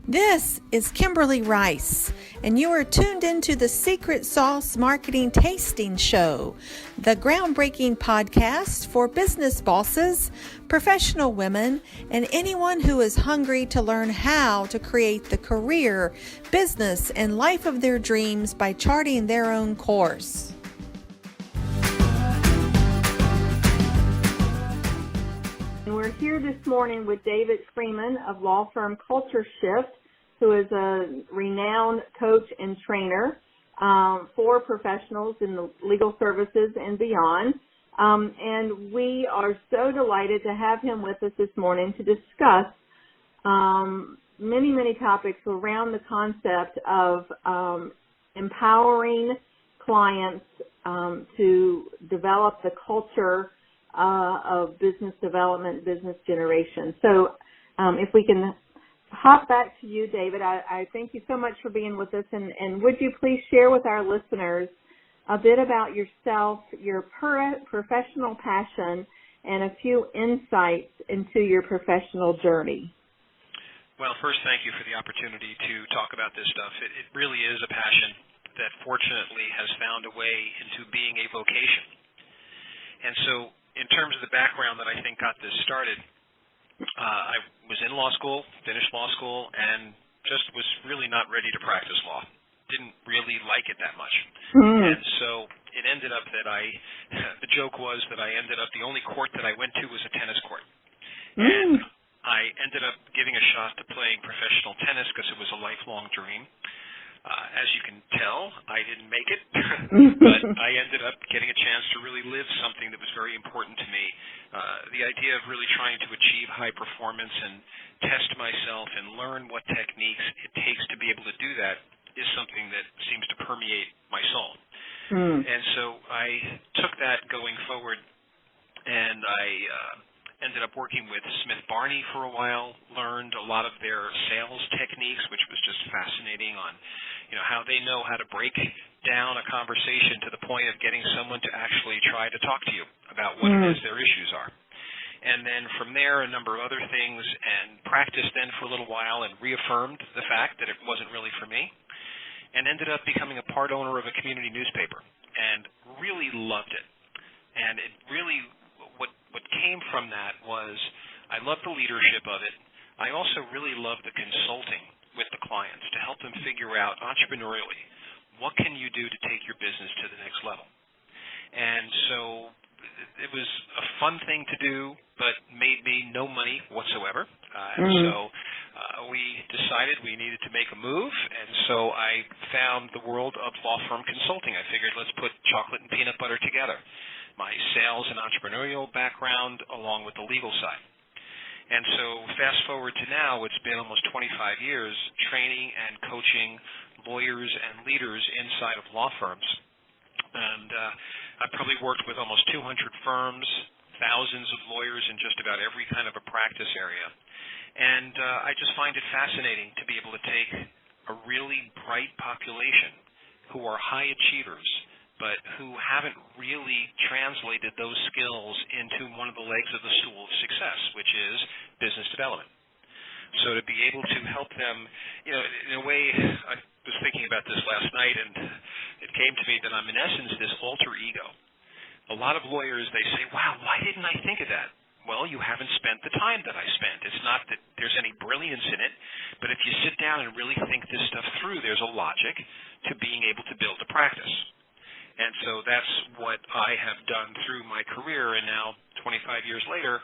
This is Kimberly Rice, and you are tuned into the Secret Sauce Marketing Tasting Show, the groundbreaking podcast for business bosses, professional women, and anyone who is hungry to learn how to create the career, business, and life of their dreams by charting their own course. We're here this morning with David Freeman of law firm Culture Shift, who is a renowned coach and trainer for professionals in the legal services and beyond. And we are so delighted to have him with us this morning to discuss many topics around the concept of empowering clients to develop the culture of business development, business generation. So if we can hop back to you, David, I thank you so much for being with us. And would you please share with our listeners a bit about yourself, your professional passion, and a few insights into your professional journey? Well, first, thank you for the opportunity to talk about this stuff. It really is a passion that fortunately has found a way into being a vocation. And so in terms of the background that I think got this started, I was in law school, finished law school, and just was really not ready to practice law. Didn't really like it that much. And so it ended up that the joke was that I ended up, the only court that I went to was a tennis court. And I ended up giving a shot to playing professional tennis because it was a lifelong dream. As you can tell, I didn't make it, but I ended up getting a chance to really live something that was very important to me. The idea of really trying to achieve high performance and test myself and learn what techniques it takes to be able to do that is something that seems to permeate my soul. And so I took that going forward, and I ended up working with Smith Barney for a while, learned a lot of their sales techniques, which was just fascinating on how they know how to break down a conversation to the point of getting someone to actually try to talk to you about what it is their issues are. And then from there, a number of other things, and practiced then for a little while and reaffirmed the fact that it wasn't really for me, and ended up becoming a part owner of a community newspaper and really loved it. And it really, what came from that was I loved the leadership of it. I also really loved the consulting with the clients to help them figure out entrepreneurially, what can you do to take your business to the next level? And so it was a fun thing to do, but made me no money whatsoever. So we decided we needed to make a move, and so I found the world of law firm consulting. I figured let's put chocolate and peanut butter together, my sales and entrepreneurial background along with the legal side. And so fast forward to now, it's been almost 25 years training and coaching lawyers and leaders inside of law firms. And I've probably worked with almost 200 firms, thousands of lawyers in just about every kind of a practice area. And I just find it fascinating to be able to take a really bright population who are high achievers, but who haven't really translated those skills into one of the legs of the stool of success, which is business development. So to be able to help them, in a way, I was thinking about this last night, and it came to me that I'm in essence this alter ego. A lot of lawyers, they say, wow, why didn't I think of that? Well, you haven't spent the time that I spent. It's not that there's any brilliance in it, but if you sit down and really think this stuff through, there's a logic to being able to build a practice. And so that's what I have done through my career, and now 25 years later,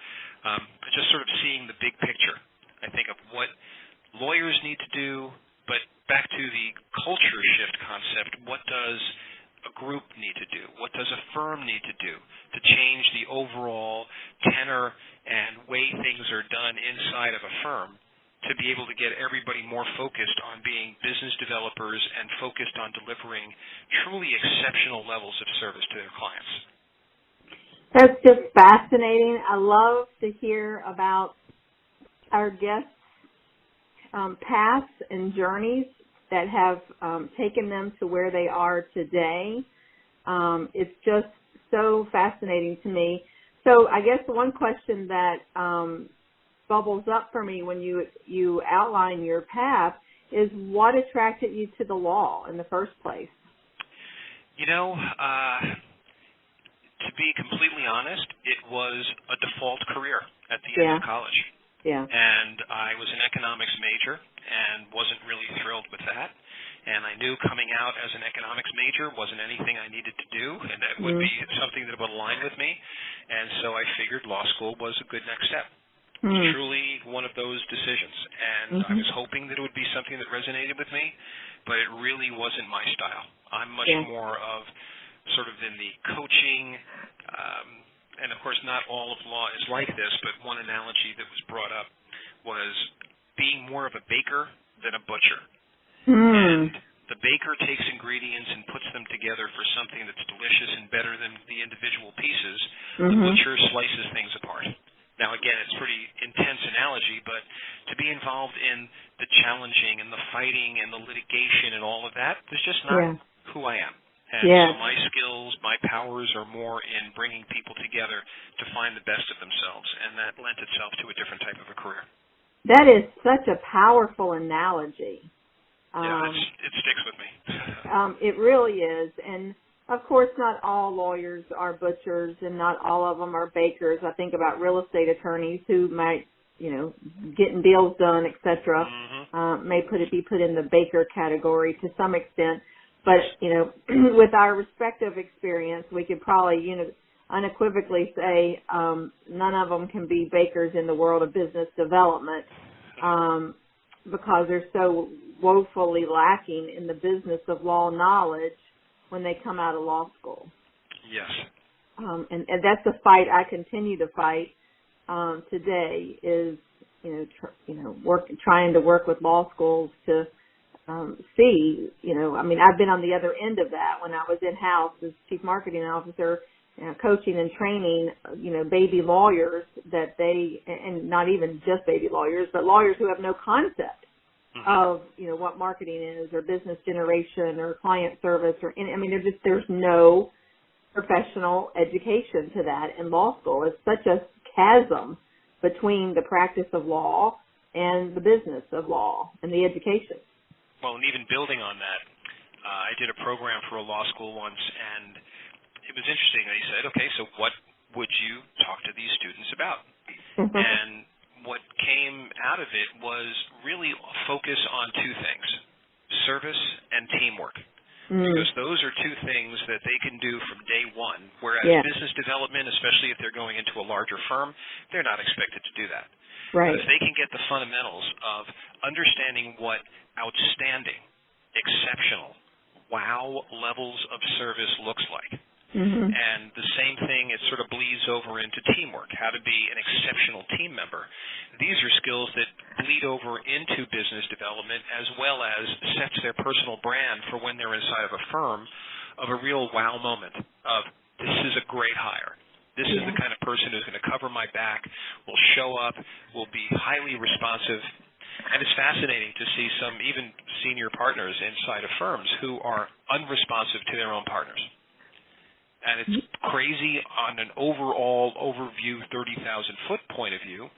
just sort of seeing the big picture. I think of what lawyers need to do, but back to the culture shift concept, what does a group need to do? What does a firm need to do to change the overall tenor and way things are done inside of a firm to be able to get everybody more focused on being business developers and focused on delivering truly exceptional levels of service to their clients? That's just fascinating. I love to hear about our guests' paths and journeys that have taken them to where they are today. It's just so fascinating to me. So I guess the one question that bubbles up for me when you outline your path is what attracted you to the law in the first place? You know, to be completely honest, it was a default career at the end of college. Yeah. And I was an economics major and wasn't really thrilled with that. And I knew coming out as an economics major wasn't anything I needed to do, and that would be something that would align with me. And so I figured law school was a good next step. It was truly one of those decisions. And I was hoping that it would be something that resonated with me, but it really wasn't my style. I'm much more of sort of in the coaching, and of course not all of law is like this, but one analogy that was brought up was being more of a baker than a butcher. And the baker takes ingredients and puts them together for something that's delicious and better than the individual pieces. The butcher slices things apart. Now, again, it's a pretty intense analogy, but to be involved in the challenging and the fighting and the litigation and all of that is just not who I am. And so my skills, my powers are more in bringing people together to find the best of themselves, and that lent itself to a different type of a career. That is such a powerful analogy. It sticks with me. It really is. And, of course, not all lawyers are butchers and not all of them are bakers. I think about real estate attorneys who might, getting deals done, et cetera, may be put in the baker category to some extent. But, with our respective experience, we could probably, unequivocally say none of them can be bakers in the world of business development because they're so woefully lacking in the business of law knowledge when they come out of law school. Yes. And that's the fight I continue to fight today is, trying to work with law schools to see, I've been on the other end of that when I was in-house as chief marketing officer, coaching and training, baby lawyers that and not even just baby lawyers, but lawyers who have no concept of, what marketing is or business generation or client service there's no professional education to that in law school. It's such a chasm between the practice of law and the business of law and the education. Well, and even building on that, I did a program for a law school once, and it was interesting. They said, okay, so what would you talk to these students about? And what came out of it was really a focus on two things, service and teamwork. Because those are two things that they can do from day one, whereas business development, especially if they're going into a larger firm, they're not expected to do that. Right. But if they can get the fundamentals of understanding what outstanding, exceptional, wow levels of service looks like, and the same thing, it sort of bleeds over into teamwork, how to be an exceptional team member. These are skills that bleed over into business development as well as sets their personal brand for when they're inside of a firm of a real wow moment of this is a great hire. This is the kind of person who's going to cover my back, will show up, will be highly responsive. And it's fascinating to see some even senior partners inside of firms who are unresponsive to their own partners. And it's crazy on an overall overview, 30,000-foot point of view,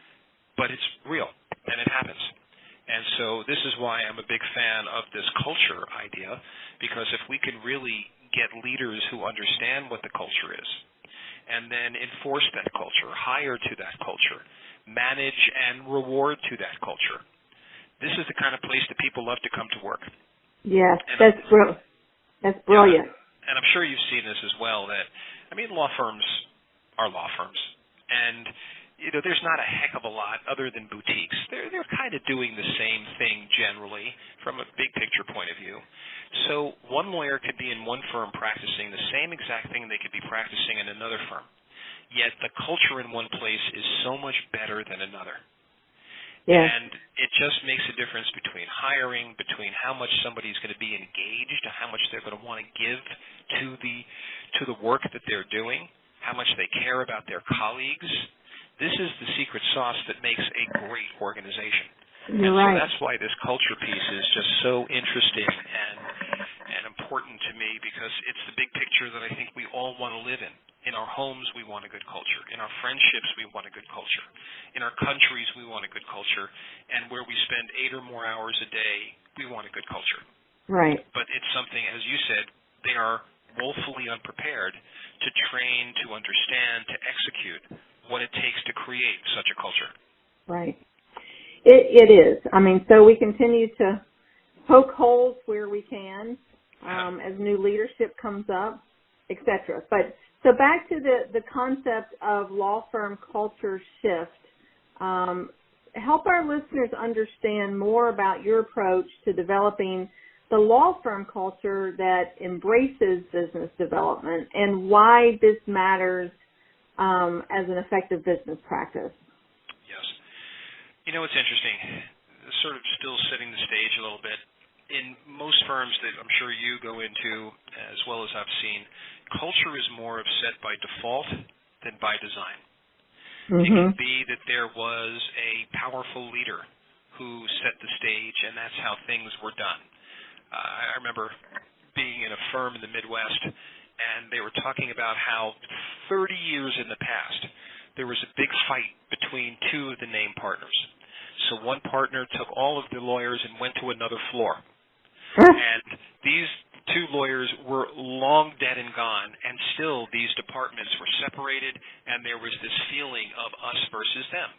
but it's real, and it happens. And so this is why I'm a big fan of this culture idea, because if we can really get leaders who understand what the culture is, and then enforce that culture, hire to that culture, manage and reward to that culture, this is the kind of place that people love to come to work. Yes, that's brilliant. And I'm sure you've seen this as well, that, law firms are law firms. And, there's not a heck of a lot other than boutiques. They're kind of doing the same thing generally from a big picture point of view. So one lawyer could be in one firm practicing the same exact thing they could be practicing in another firm. Yet the culture in one place is so much better than another. Yes. And it just makes a difference between hiring, between how much somebody's going to be engaged, how much they're going to want to give to the work that they're doing, how much they care about their colleagues. This is the secret sauce that makes a great organization. You're right. So that's why this culture piece is just so interesting and important to me, because it's the big picture that I think we all want to live in. In our homes, we want a good culture. In our friendships, we want a good culture. In our countries, we want a good culture. And where we spend 8 or more hours a day, we want a good culture. Right. But it's something, as you said, they are woefully unprepared to train, to understand, to execute what it takes to create such a culture. Right. It is. I mean, so we continue to poke holes where we can as new leadership comes up, etc. But so back to the concept of law firm culture shift. Help our listeners understand more about your approach to developing the law firm culture that embraces business development and why this matters as an effective business practice. Yes. You know, it's interesting, sort of still setting the stage a little bit. In most firms that I'm sure you go into, as well as I've seen, culture is more of set by default than by design. Mm-hmm. It can be that there was a powerful leader who set the stage, and that's how things were done. I remember being in a firm in the Midwest, and they were talking about how 30 years in the past, there was a big fight between two of the named partners. So one partner took all of the lawyers and went to another floor. And these two lawyers were long dead and gone, and still these departments were separated, and there was this feeling of us versus them.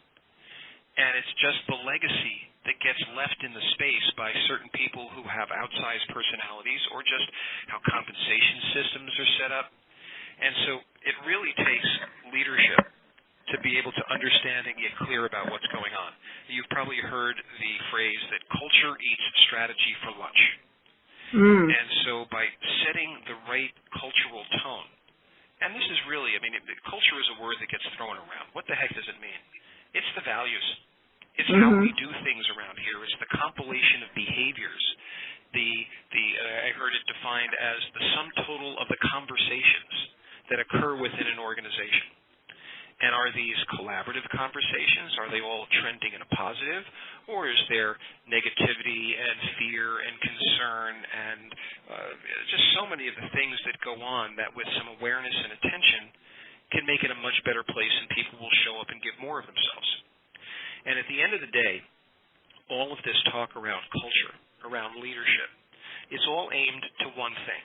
And it's just the legacy that gets left in the space by certain people who have outsized personalities or just how compensation systems are set up. And so it really takes leadership to be able to understand and get clear about what's going on. You've probably heard the phrase that culture eats strategy for lunch. And so by setting the right cultural tone, and this is really, I mean, culture is a word that gets thrown around. What the heck does it mean? It's the values. It's how we do things around here. It's the compilation of behaviors. I heard it defined as the sum total of the conversations that occur within an organization. And are these collaborative conversations? Are they all trending in a positive? Or is there negativity and fear and concern and just so many of the things that go on that with some awareness and attention can make it a much better place and people will show up and give more of themselves. And at the end of the day, all of this talk around culture, around leadership, it's all aimed to one thing,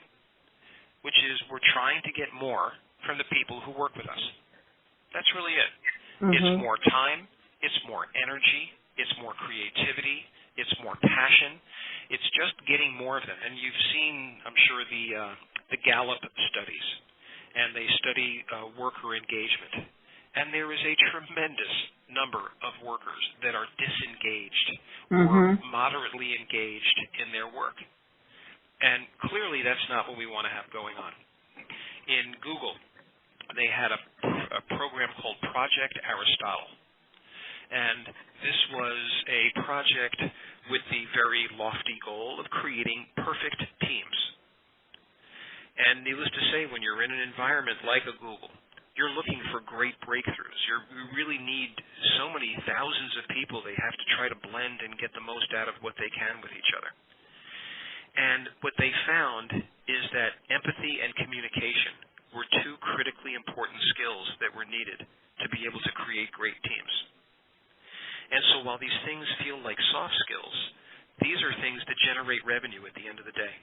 which is we're trying to get more from the people who work with us. That's really it. It's more time, it's more energy, it's more creativity, it's more passion. It's just getting more of them. And you've seen, I'm sure, the Gallup studies, and they study worker engagement. And there is a tremendous number of workers that are disengaged or moderately engaged in their work. And clearly that's not what we want to have going on. In Google, they had a program called Project Aristotle. And this was a project with the very lofty goal of creating perfect teams. And needless to say, when you're in an environment like a Google, you're looking for great breakthroughs. You really need so many thousands of people. They have to try to blend and get the most out of what they can with each other. And what they found is that empathy and communication were two critically important skills that were needed to be able to create great teams. And so while these things feel like soft skills, these are things that generate revenue at the end of the day.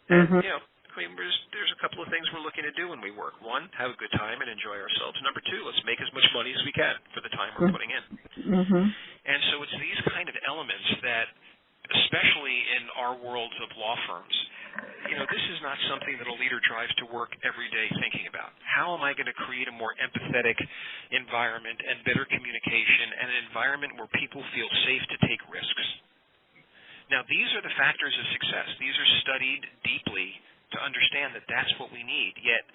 And, you know, I mean, there's a couple of things we're looking to do when we work. One, have a good time and enjoy ourselves. Number two, let's make as much money as we can for the time we're putting in. And so it's these kind of elements that, especially in our worlds of law firms, you know, this is not something that a leader drives to work every day thinking about. How am I going to create a more empathetic environment and better communication and an environment where people feel safe to take risks? Now, these are the factors of success. These are studied deeply to understand that that's what we need, yet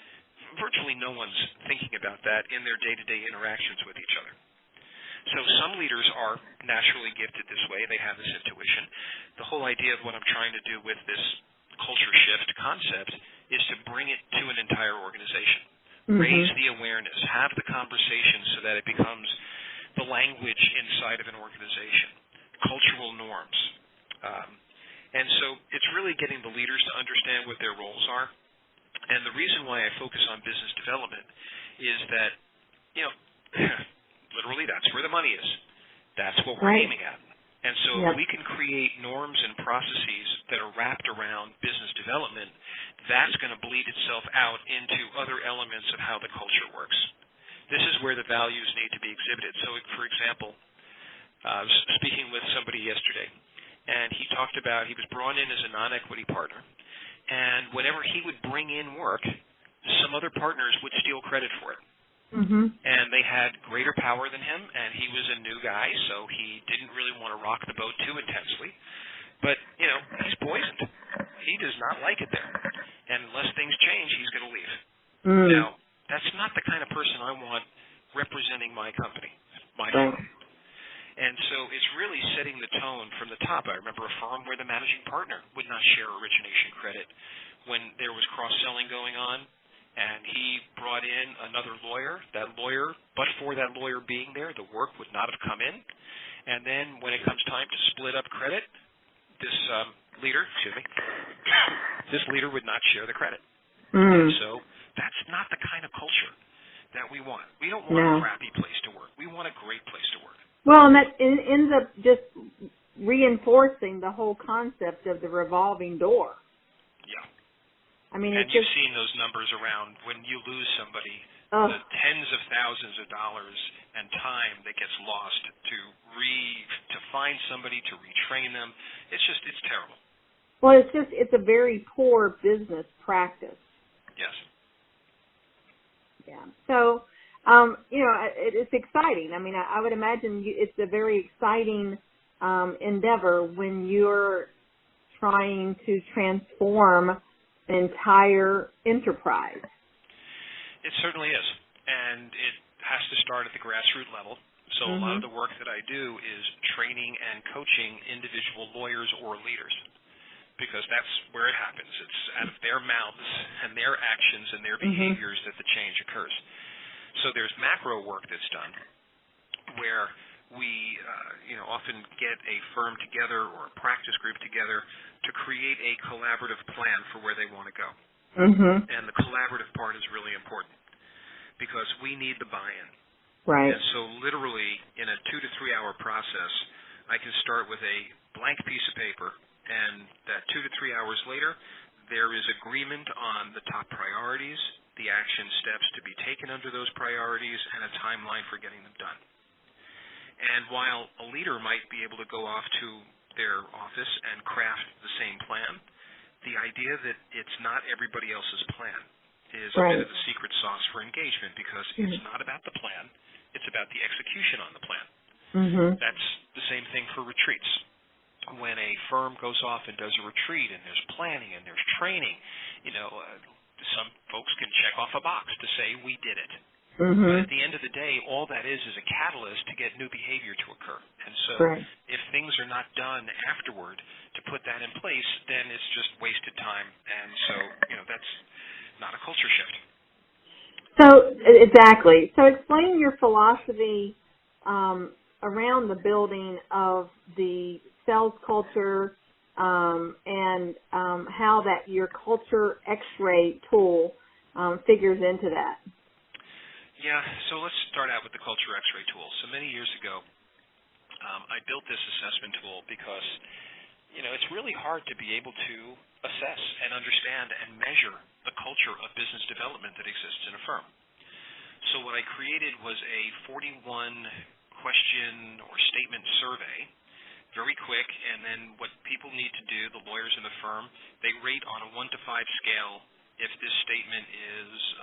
virtually no one's thinking about that in their day-to-day interactions with each other. So some leaders are naturally gifted this way. They have this intuition. The whole idea of what I'm trying to do with this culture shift concept is to bring it to an entire organization. Raise the awareness. Have the conversation so that it becomes the language inside of an organization. Cultural norms. And so it's really getting the leaders to understand what their roles are. And the reason why I focus on business development is that, literally that's where the money is. That's what we're Right. aiming at. And so if we can create norms and processes that are wrapped around business development, that's going to bleed itself out into other elements of how the culture works. This is where the values need to be exhibited. So, for example, I was speaking with somebody yesterday, and he talked about he was brought in as a non-equity partner, and whenever he would bring in work, some other partners would steal credit for it. Mm-hmm. And they had greater power than him, and he was a new guy, so he didn't really want to rock the boat too intensely. But, he's poisoned. He does not like it there. And unless things change, he's going to leave. Mm. Now, that's not the kind of person I want representing my company, my Right. firm. And so it's really setting the tone from the top. I remember a firm where the managing partner would not share origination credit when there was cross-selling going on. And he brought in another lawyer. That lawyer, but for that lawyer being there, the work would not have come in. And then when it comes time to split up credit, this leader would not share the credit. And so that's not the kind of culture that we want. We don't want a crappy place to work. We want a great place to work. Well, and that ends up just reinforcing the whole concept of the revolving door. Yeah. I mean, and you've seen those numbers around when you lose somebody, the tens of thousands of dollars and time that gets lost to find somebody, to retrain them. It's terrible. Well, it's a very poor business practice. Yes. Yeah. So, it's exciting. I mean, I would imagine it's a very exciting endeavor when you're trying to transform an entire enterprise. It certainly is, and it has to start at the grassroots level. So a lot of the work that I do is training and coaching individual lawyers or leaders, because that's where it happens. It's out of their mouths and their actions and their behaviors that the change occurs. So there's macro work that's done where we often get a firm together or a practice group together to create a collaborative plan for where they want to go. And the collaborative part is really important because we need the buy-in. Right. And so literally in a 2 to 3 hour process, I can start with a blank piece of paper, and that 2 to 3 hours later, there is agreement on the top priorities, the action steps to be taken under those priorities, and a timeline for getting them done. And while a leader might be able to go off to their office and craft the same plan, the idea that it's not everybody else's plan is a bit of the secret sauce for engagement, because it's not about the plan, it's about the execution on the plan. That's the same thing for retreats. When a firm goes off and does a retreat and there's planning and there's training, some folks can check off a box to say we did it. But at the end of the day, all that is a catalyst to get new behavior to occur. And so if things are not done afterward to put that in place, then it's just wasted time. And so, that's not a culture shift. So, exactly. So explain your philosophy around the building of the sales culture and how that your culture X-ray tool figures into that. Yeah, so let's start out with the culture X-ray tool. So many years ago, I built this assessment tool because, it's really hard to be able to assess and understand and measure the culture of business development that exists in a firm. So what I created was a 41-question or statement survey, very quick, and then what people need to do, the lawyers in the firm, they rate on a 1 to 5 scale if this statement is,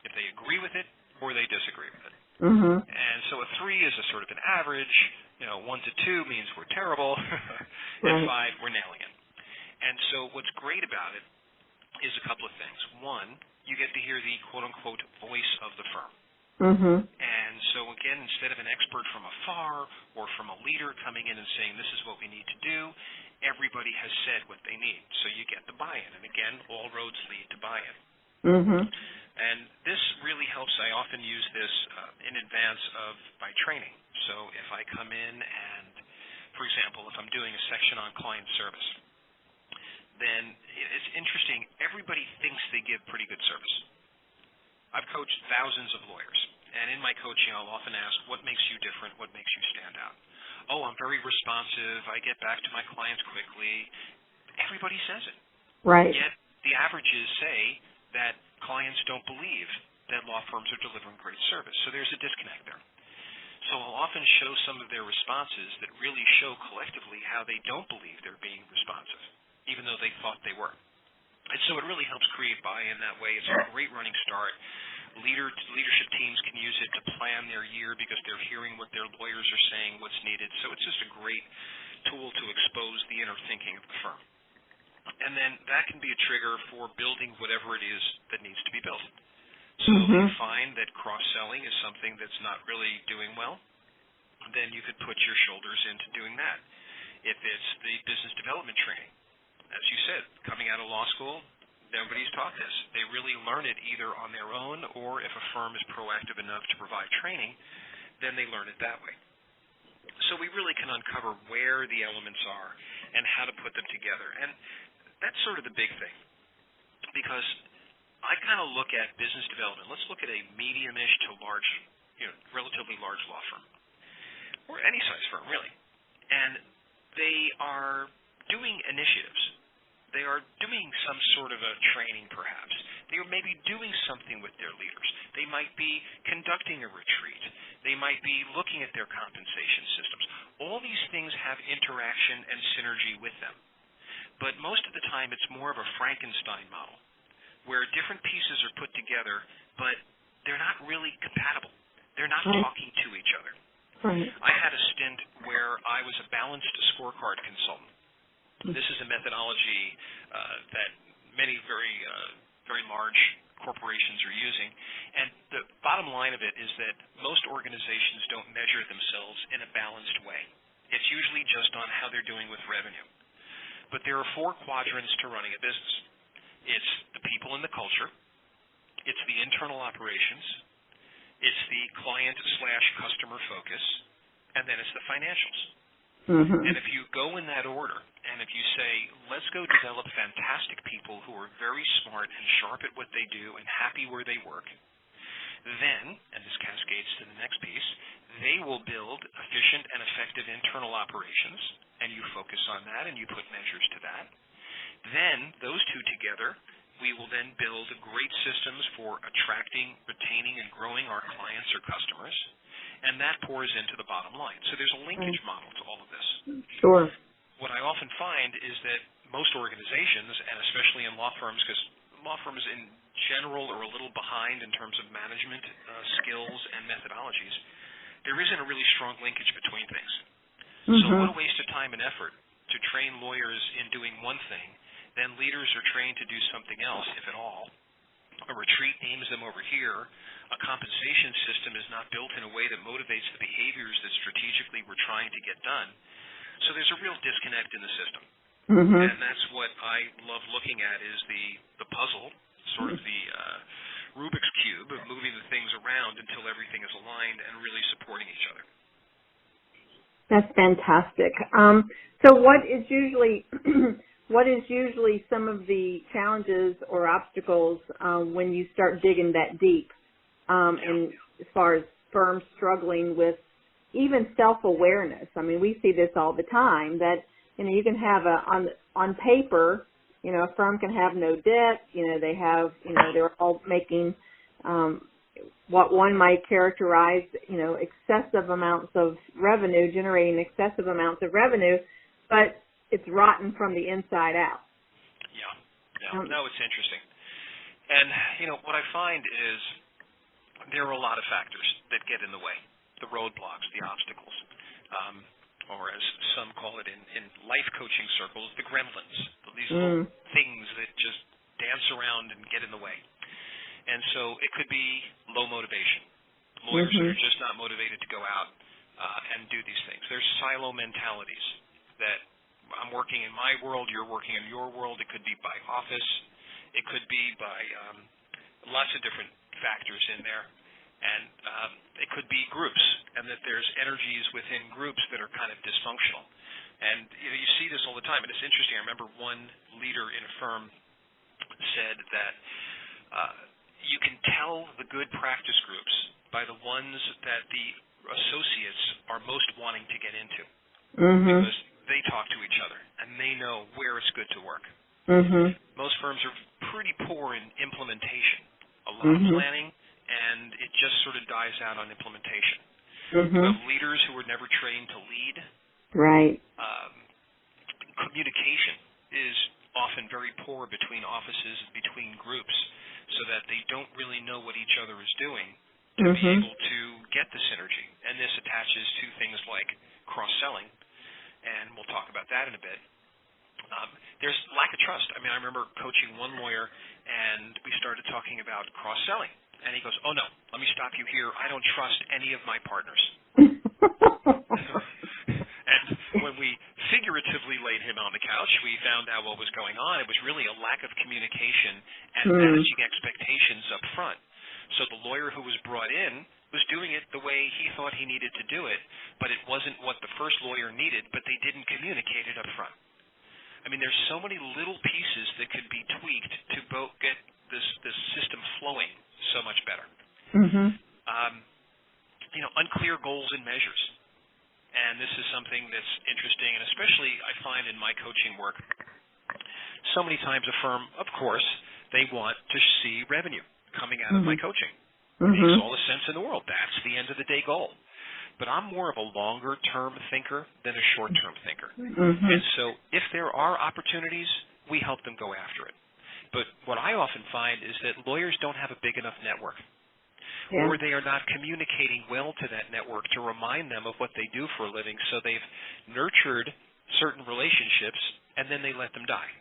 if they agree with it, or they disagree with it. And so a 3 is a sort of an average, 1 to 2 means we're terrible, and 5, we're nailing it. And so what's great about it is a couple of things. One, you get to hear the quote-unquote voice of the firm. And so again, instead of an expert from afar or from a leader coming in and saying this is what we need to do, everybody has said what they need. So you get the buy-in. And again, all roads lead to buy-in. And this really helps. I often use this in advance of my training. So if I come in and, for example, if I'm doing a section on client service, then it's interesting. Everybody thinks they give pretty good service. I've coached thousands of lawyers, and in my coaching I'll often ask, what makes you different? What makes you stand out? Oh, I'm very responsive. I get back to my clients quickly. Everybody says it. Right. Yet the averages say that clients don't believe that law firms are delivering great service. So there's a disconnect there. So I'll often show some of their responses that really show collectively how they don't believe they're being responsive, even though they thought they were. And so it really helps create buy-in that way. It's a great running start. Leadership teams can use it to plan their year because they're hearing what their lawyers are saying, what's needed. So it's just a great tool to expose the inner thinking of the firm. And then that can be a trigger for building whatever it is that needs to be built. So if you find that cross-selling is something that's not really doing well, then you could put your shoulders into doing that. If it's the business development training, as you said, coming out of law school, nobody's taught this. They really learn it either on their own, or if a firm is proactive enough to provide training, then they learn it that way. So we really can uncover where the elements are and how to put them together. And that's sort of the big thing, because I kind of look at business development. Let's look at a medium-ish to large, relatively large law firm, or any size firm, really. And they are doing initiatives. They are doing some sort of a training, perhaps. They are maybe doing something with their leaders. They might be conducting a retreat. They might be looking at their compensation systems. All these things have interaction and synergy with them. But most of the time, it's more of a Frankenstein model, where different pieces are put together, but they're not really compatible. They're not talking to each other. Right. I had a stint where I was a balanced scorecard consultant. This is a methodology that many very large corporations are using. And the bottom line of it is that most organizations don't measure themselves in a balanced way. It's usually just on how they're doing with revenue. But there are 4 quadrants to running a business. It's the people and the culture. It's the internal operations. It's the client/customer focus. And then it's the financials. And if you go in that order, and if you say, let's go develop fantastic people who are very smart and sharp at what they do and happy where they work, then, and this cascades to the next piece, they will build efficient and effective internal operations, and you focus on that and you put measures to that. Then, those two together, we will then build great systems for attracting, retaining, and growing our clients or customers, and that pours into the bottom line. So there's a linkage model to all of this. Sure. What I often find is that most organizations, and especially in law firms, because law firms in general are a little behind in terms of management skills and methodologies, there isn't a really strong linkage between things. So what a waste of time and effort to train lawyers in doing one thing, then leaders are trained to do something else, if at all. A retreat aims them over here. A compensation system is not built in a way that motivates the behaviors that strategically we're trying to get done. So there's a real disconnect in the system. And that's what I love looking at, is the puzzle, sort of the Rubik's Cube of moving the things around until everything is aligned and really supporting each other. That's fantastic. So what is usually some of the challenges or obstacles when you start digging that deep, and as far as firms struggling with even self-awareness? I mean, we see this all the time, that, you can have on paper, a firm can have no debt, they have, they're all making what one might characterize, excessive amounts of revenue, generating excessive amounts of revenue, but it's rotten from the inside out. Yeah. No, it's interesting. And, what I find is there are a lot of factors that get in the way, the roadblocks, the obstacles, or as some call it in life coaching circles, the gremlins, these little things that just dance around and get in the way. And so it could be low motivation. Lawyers that are just not motivated to go out and do these things. There's silo mentalities that I'm working in my world, you're working in your world. It could be by office. It could be by lots of different factors in there. And it could be groups, and that there's energies within groups that are kind of dysfunctional. And you see this all the time, and it's interesting. I remember one leader in a firm said that you can tell the good practice groups by the ones that the associates are most wanting to get into, because they talk to each other and they know where it's good to work. Most firms are pretty poor in implementation. A lot of planning, and it just sort of dies out on implementation. You have leaders who were never trained to lead. Right. Communication is often very poor between offices and between groups, so that they don't really know what each other is doing to be able to get the synergy. And this attaches to things like cross-selling, and we'll talk about that in a bit. There's lack of trust. I mean, I remember coaching one lawyer, and we started talking about cross-selling. And he goes, "Oh, no, let me stop you here. I don't trust any of my partners." And when we figuratively laid him on the couch, we found out what was going on. It was really a lack of communication and managing expectations up front. So the lawyer who was brought in was doing it the way he thought he needed to do it, but it wasn't what the first lawyer needed, but they didn't communicate it up front. I mean, there's so many little pieces that could be tweaked to both get this system flowing so much better. Unclear goals and measures. And this is something that's interesting, and especially I find in my coaching work, so many times a firm, of course, they want to see revenue coming out of my coaching. It makes all the sense in the world. That's the end of the day goal. But I'm more of a longer-term thinker than a short-term thinker. And so if there are opportunities, we help them go after it. But what I often find is that lawyers don't have a big enough network, or they are not communicating well to that network to remind them of what they do for a living, so they've nurtured certain relationships, and then they let them die.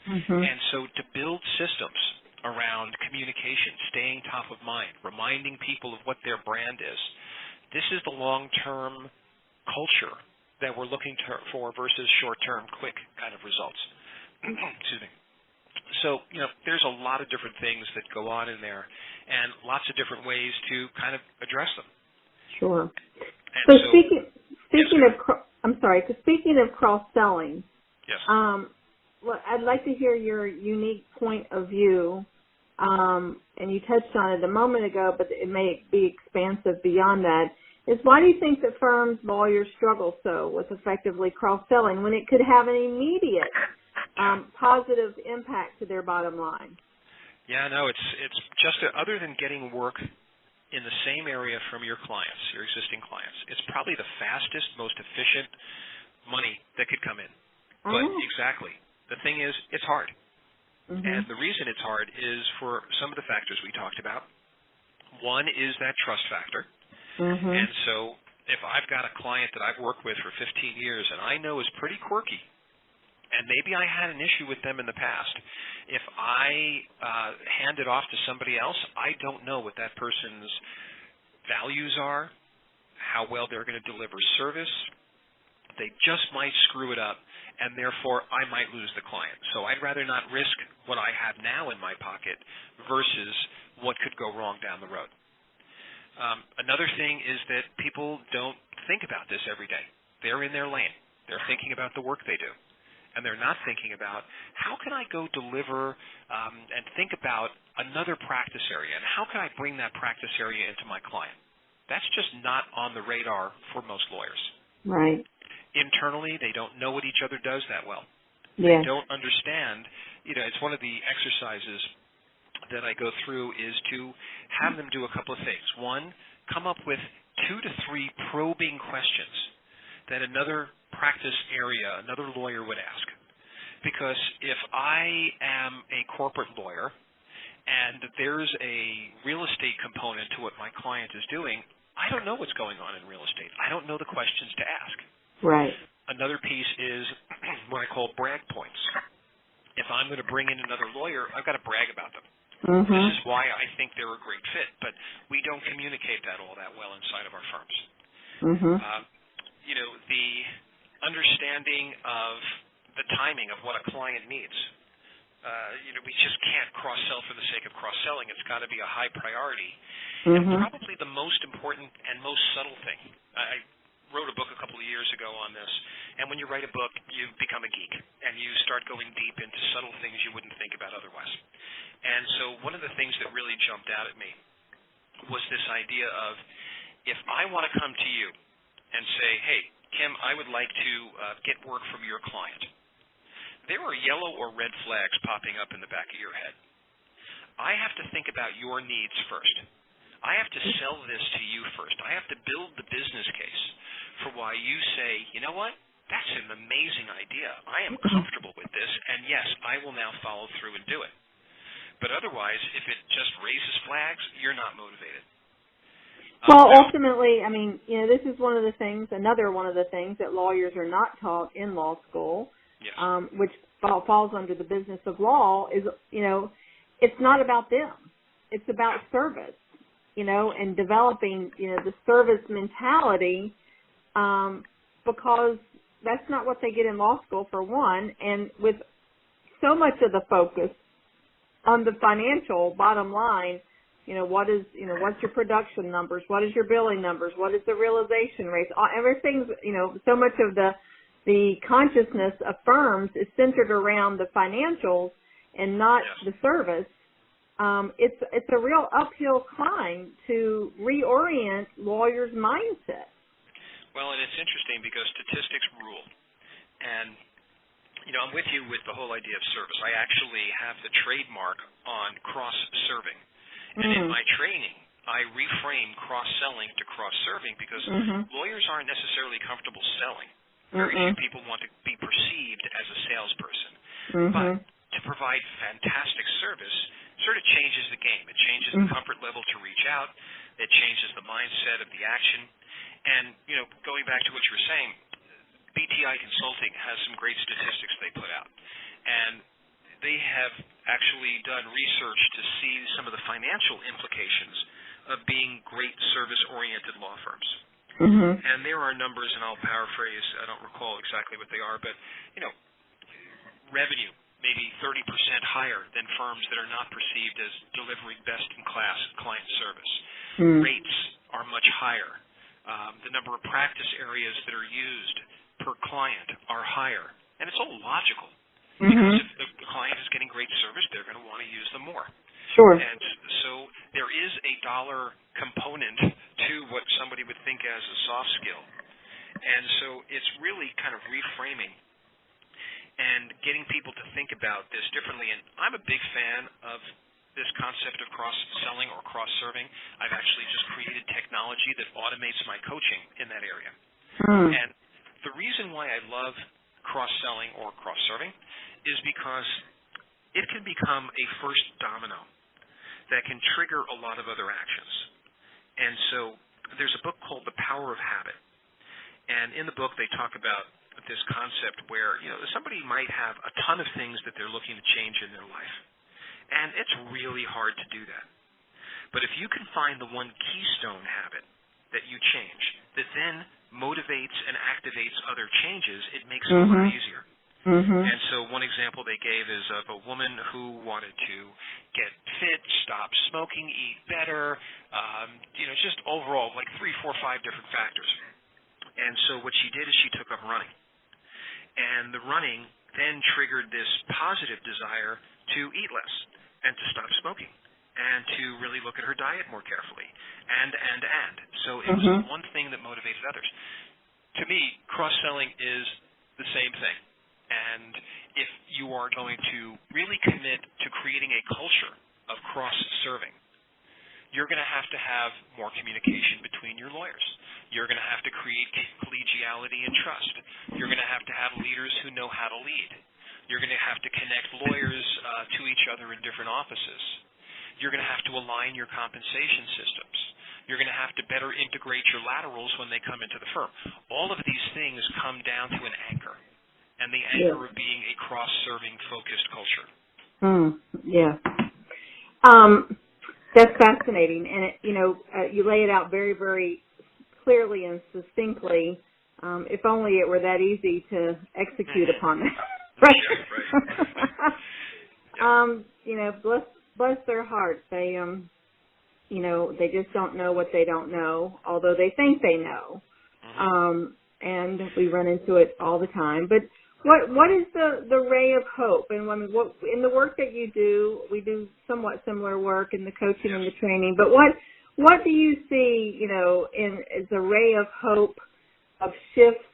And so to build systems around communication, staying top of mind, reminding people of what their brand is, this is the long-term culture that we're looking for versus short-term, quick kind of results. Excuse me. So, there's a lot of different things that go on in there, and lots of different ways to kind of address them. Sure. And so speaking of cross-selling, yes. I'd like to hear your unique point of view, and you touched on it a moment ago, but it may be expansive beyond that, is why do you think that firms, lawyers struggle so with effectively cross-selling when it could have an immediate positive impact to their bottom line? Yeah, no, it's just other than getting work in the same area from your clients, your existing clients, it's probably the fastest, most efficient money that could come in. But exactly. The thing is, it's hard. And the reason it's hard is for some of the factors we talked about. One is that trust factor. And so if I've got a client that I've worked with for 15 years and I know is pretty quirky, and maybe I had an issue with them in the past, if I hand it off to somebody else, I don't know what that person's values are, how well they're going to deliver service. They just might screw it up, and therefore I might lose the client. So I'd rather not risk what I have now in my pocket versus what could go wrong down the road. Another thing is that people don't think about this every day. They're in their lane. They're thinking about the work they do. And they're not thinking about, how can I go deliver and think about another practice area, and how can I bring that practice area into my client? That's just not on the radar for most lawyers. Right. Internally, they don't know what each other does that well. Yes. They don't understand. It's one of the exercises that I go through is to have them do a couple of things. One, come up with 2 to 3 probing questions that another practice area, another lawyer would ask. Because if I am a corporate lawyer and there's a real estate component to what my client is doing, I don't know what's going on in real estate. I don't know the questions to ask. Right. Another piece is what I call brag points. If I'm going to bring in another lawyer, I've got to brag about them. This is why I think they're a great fit, but we don't communicate that all that well inside of our firms. The understanding of the timing of what a client needs. We just can't cross-sell for the sake of cross-selling. It's got to be a high priority. And probably the most important and most subtle thing. I wrote a book a couple of years ago on this, and when you write a book, you become a geek, and you start going deep into subtle things you wouldn't think about otherwise. And so one of the things that really jumped out at me was this idea of, if I want to come to you and say, hey, Kim, I would like to get work from your client, there are yellow or red flags popping up in the back of your head. I have to think about your needs first. I have to sell this to you first. I have to build the business case for why you say, you know what, that's an amazing idea. I am comfortable with this, and yes, I will now follow through and do it. But otherwise, if it just raises flags, you're not motivated. Well, ultimately, I mean, this is another one of the things that lawyers are not taught in law school, yes. Which falls under the business of law, is, it's not about them. It's about service, and developing, the service mentality, because that's not what they get in law school, for one, and with so much of the focus on the financial bottom line, what's your production numbers? What is your billing numbers? What is the realization rates? Everything's, so much of the consciousness of firms is centered around the financials and not the service. It's a real uphill climb to reorient lawyers' mindset. Well, and it's interesting because statistics rule. And, I'm with you with the whole idea of service. I actually have the trademark on cross-serving. And in my training, I reframe cross-selling to cross-serving because lawyers aren't necessarily comfortable selling. Very few people want to be perceived as a salesperson. But to provide fantastic service sort of changes the game. It changes the comfort level to reach out. It changes the mindset of the action. And, going back to what you were saying, BTI Consulting has some great statistics they put out. And they have actually done research to see some of the financial implications of being great service-oriented law firms. And there are numbers, and I'll paraphrase, I don't recall exactly what they are, but, revenue maybe 30% higher than firms that are not perceived as delivering best-in-class client service. Rates are much higher. The number of practice areas that are used per client are higher. And it's all logical. Because if the client is getting great service, they're going to want to use them more. Sure. And so there is a dollar component to what somebody would think as a soft skill. And so it's really kind of reframing and getting people to think about this differently. And I'm a big fan of this concept of cross-selling or cross-serving. I've actually just created technology that automates my coaching in that area. And the reason why I love cross-selling or cross-serving is because it can become a first domino that can trigger a lot of other actions. And so there's a book called The Power of Habit. And in the book they talk about this concept where, somebody might have a ton of things that they're looking to change in their life. And it's really hard to do that. But if you can find the one keystone habit that you change that then motivates and activates other changes, it makes it a lot easier. And so one example they gave is of a woman who wanted to get fit, stop smoking, eat better, just overall like 3, 4, 5 different factors. And so what she did is she took up running. And the running then triggered this positive desire to eat less and to stop smoking and to really look at her diet more carefully. And. So it was one thing that motivated others. To me, cross-selling is the same thing. And if you are going to really commit to creating a culture of cross-serving, you're going to have more communication between your lawyers. You're going to have to create collegiality and trust. You're going to have leaders who know how to lead. You're going to have to connect lawyers to each other in different offices. You're going to have to align your compensation systems. You're going to have to better integrate your laterals when they come into the firm. All of these things come down to an anchor, and the anchor of being a cross-serving focused culture. Yeah. That's fascinating, and you lay it out very, very clearly and succinctly. If only it were that easy to execute upon that. Right. Yeah, right. Bless their hearts. They just don't know what they don't know, although they think they know. and we run into it all the time. But what is the ray of hope? And I mean, what in the work that you do, we do somewhat similar work in the coaching and the training. But what do you see, as a ray of hope of shifts,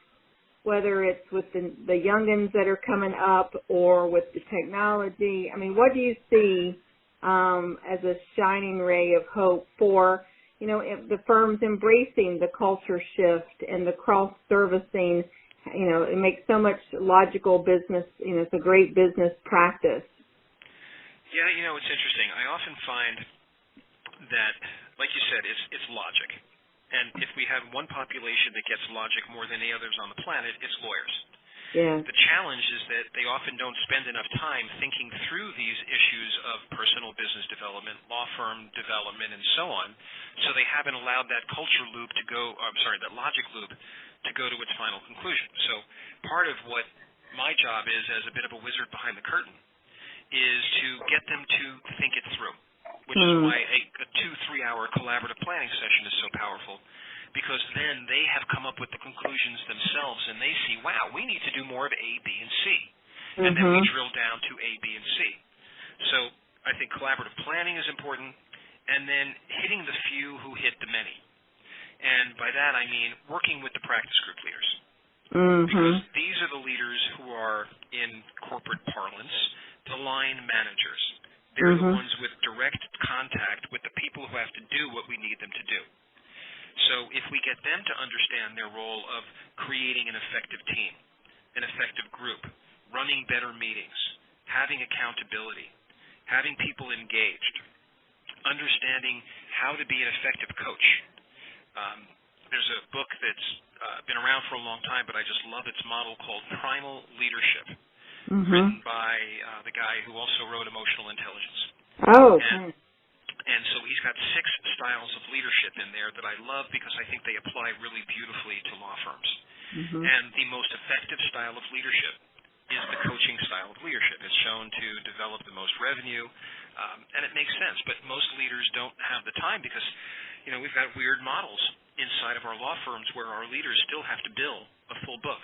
whether it's with the youngins that are coming up or with the technology? I mean, what do you see as a shining ray of hope for, if the firms embracing the culture shift and the cross-servicing? It makes so much logical business, it's a great business practice. Yeah, it's interesting. I often find that, like you said, it's logic. And if we have one population that gets logic more than the others on the planet, it's lawyers. Yeah. The challenge is that they often don't spend enough time thinking through these issues of personal business development, law firm development, and so on, so they haven't allowed that culture loop to go, that logic loop to go to its final conclusion. So part of what my job is as a bit of a wizard behind the curtain is to get them to think it through, which is why a 2-3 hour collaborative planning session is so powerful, because then they have come up with the conclusions themselves and they see, wow, we need to do more of A, B, and C. And then we drill down to A, B, and C. So I think collaborative planning is important, and then hitting the few who hit the many. And by that I mean working with the practice group leaders. Because these are the leaders who are, in corporate parlance, the line managers. They're the ones with direct contact with the people who have to do what we need them to do. So if we get them to understand their role of creating an effective team, an effective group, running better meetings, having accountability, having people engaged, understanding how to be an effective coach. There's a book that's been around for a long time, but I just love its model, called Primal Leadership, written by the guy who also wrote Emotional Intelligence. Oh, And so he's got 6 styles of leadership in there that I love because I think they apply really beautifully to law firms. And the most effective style of leadership is the coaching style of leadership. It's shown to develop the most revenue, and it makes sense. But most leaders don't have the time because, we've got weird models inside of our law firms where our leaders still have to bill a full book.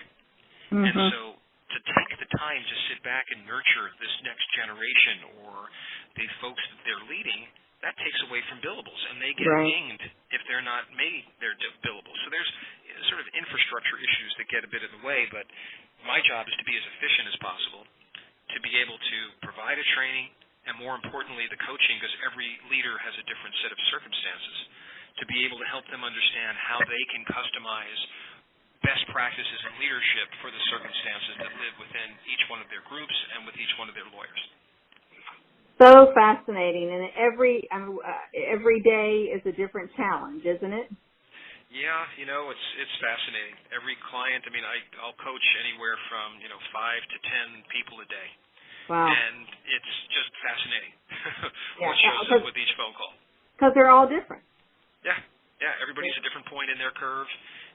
And so to take the time to sit back and nurture this next generation or the folks that they're leading, that takes away from billables, and they get dinged if they're not made their billables. So there's sort of infrastructure issues that get a bit in the way, but my job is to be as efficient as possible, to be able to provide a training, and more importantly, the coaching, because every leader has a different set of circumstances, to be able to help them understand how they can customize best practices in leadership for the circumstances that live within each one of their groups and with each one of their lawyers. So fascinating, and every day is a different challenge, isn't it? Yeah, it's fascinating. Every client, I'll coach anywhere from 5 to 10 people a day. Wow. And it's just fascinating what shows up with each phone call. Because they're all different. Yeah, everybody's a different point in their curve,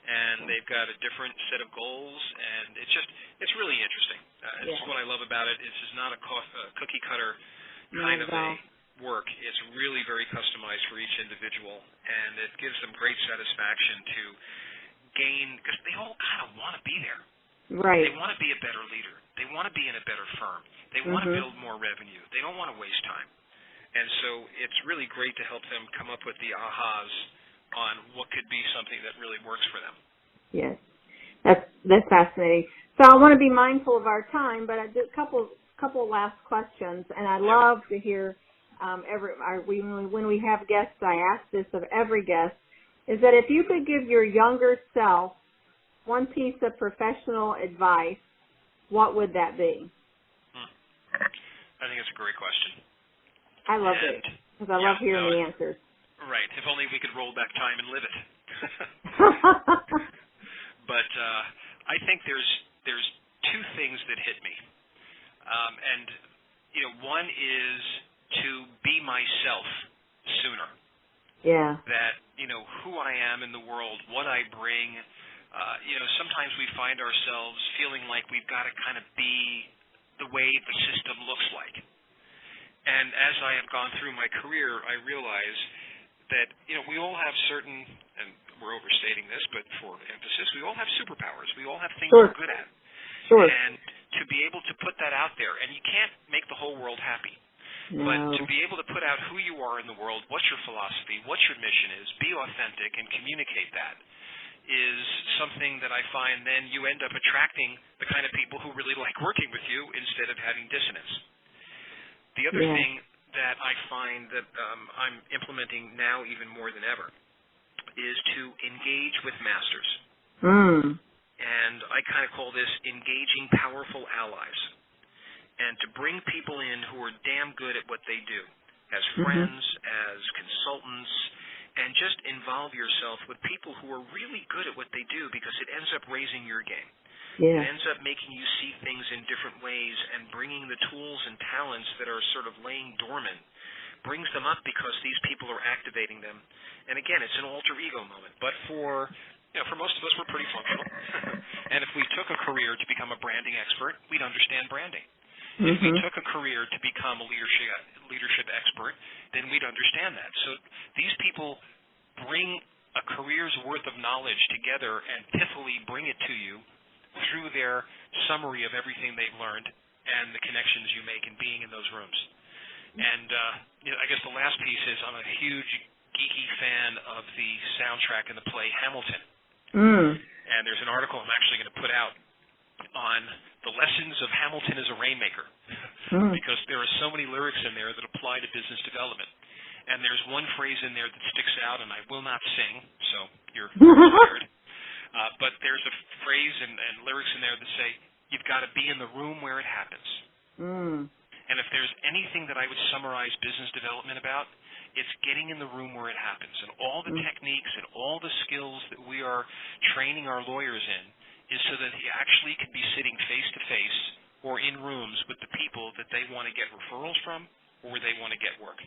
and they've got a different set of goals, and it's really interesting. It's what I love about it. This is not a cookie cutter kind of a work. It's really very customized for each individual, and it gives them great satisfaction to gain, because they all kind of want to be there. Right. They want to be a better leader. They want to be in a better firm. They want to build more revenue. They don't want to waste time. And so it's really great to help them come up with the ahas on what could be something that really works for them. Yes. That's fascinating. So I want to be mindful of our time, but I did a couple last questions, and I love to hear when we have guests, I ask this of every guest, is that if you could give your younger self one piece of professional advice, what would that be? I think it's a great question. I love it, because I love hearing the answers. Right. If only we could roll back time and live it. But I think there's 2 things that hit me. And, one is to be myself sooner. Yeah. That, who I am in the world, what I bring. Sometimes we find ourselves feeling like we've got to kind of be the way the system looks like. And as I have gone through my career, I realize that, we all have certain, and we're overstating this, but for emphasis, we all have superpowers. We all have things Sure. we're good at. Sure. And to be able to put that out there, and you can't make the whole world happy, No. but to be able to put out who you are in the world, what your philosophy, what your mission is, be authentic, and communicate that is something that I find then you end up attracting the kind of people who really like working with you instead of having dissonance. The other thing that I find that I'm implementing now even more than ever is to engage with masters. And I kind of call this engaging powerful allies. And to bring people in who are damn good at what they do, as friends, as consultants, and just involve yourself with people who are really good at what they do, because it ends up raising your game. It ends up making you see things in different ways and bringing the tools and talents that are sort of laying dormant, brings them up because these people are activating them. And again, it's an alter ego moment. But for most of us, we're pretty functional. And if we took a career to become a branding expert, we'd understand branding. If we took a career to become a leadership expert, then we'd understand that. So these people bring a career's worth of knowledge together and pithily bring it to you through their summary of everything they've learned and the connections you make in being in those rooms. And I guess the last piece is I'm a huge geeky fan of the soundtrack in the play Hamilton. And there's an article I'm actually going to put out on the lessons of Hamilton as a rainmaker, because there are so many lyrics in there that apply to business development. And there's one phrase in there that sticks out, and I will not sing, so you're fired. But there's a phrase and lyrics in there that say, you've got to be in the room where it happens. And if there's anything that I would summarize business development about, it's getting in the room where it happens. And all the techniques and all the skills that we are training our lawyers in is so that he actually can be sitting face-to-face or in rooms with the people that they want to get referrals from or where they want to get work.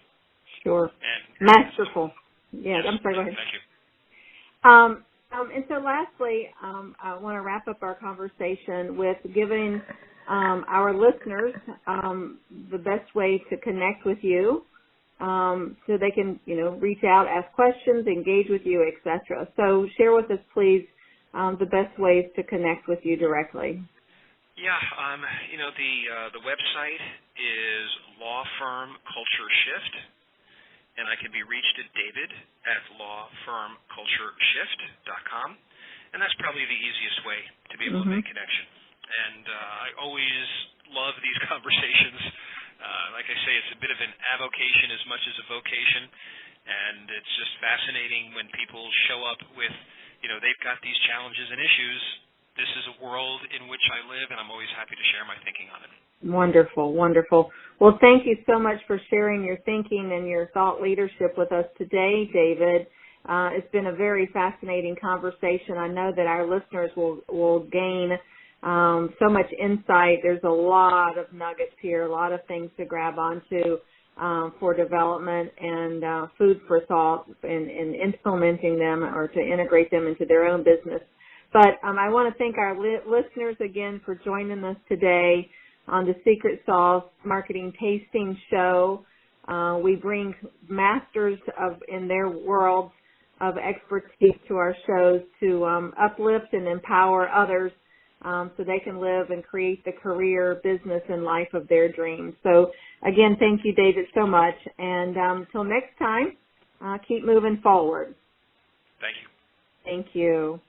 Sure. And masterful. Yes, I'm sorry, go ahead. Thank you. And so lastly, I want to wrap up our conversation with giving our listeners the best way to connect with you so they can, reach out, ask questions, engage with you, etc. So share with us, please, the best ways to connect with you directly. Yeah, the website is Law Firm Culture Shift, and I can be reached at David at lawfirmcultureshift.com, and that's probably the easiest way to be able to make connection. And I always love these conversations. Like I say, it's a bit of an avocation as much as a vocation, and it's just fascinating when people show up with, they've got these challenges and issues. This is a world in which I live, and I'm always happy to share my thinking on it. Wonderful, wonderful. Well, thank you so much for sharing your thinking and your thought leadership with us today, David. It's been a very fascinating conversation. I know that our listeners will gain so much insight. There's a lot of nuggets here, a lot of things to grab onto for development and food for thought and implementing them or to integrate them into their own business. But I want to thank our listeners again for joining us today on the Secret Sauce Marketing Tasting Show. We bring masters in their world of expertise to our shows to uplift and empower others so they can live and create the career, business, and life of their dreams. So, again, thank you, David, so much. And until next time, keep moving forward. Thank you. Thank you.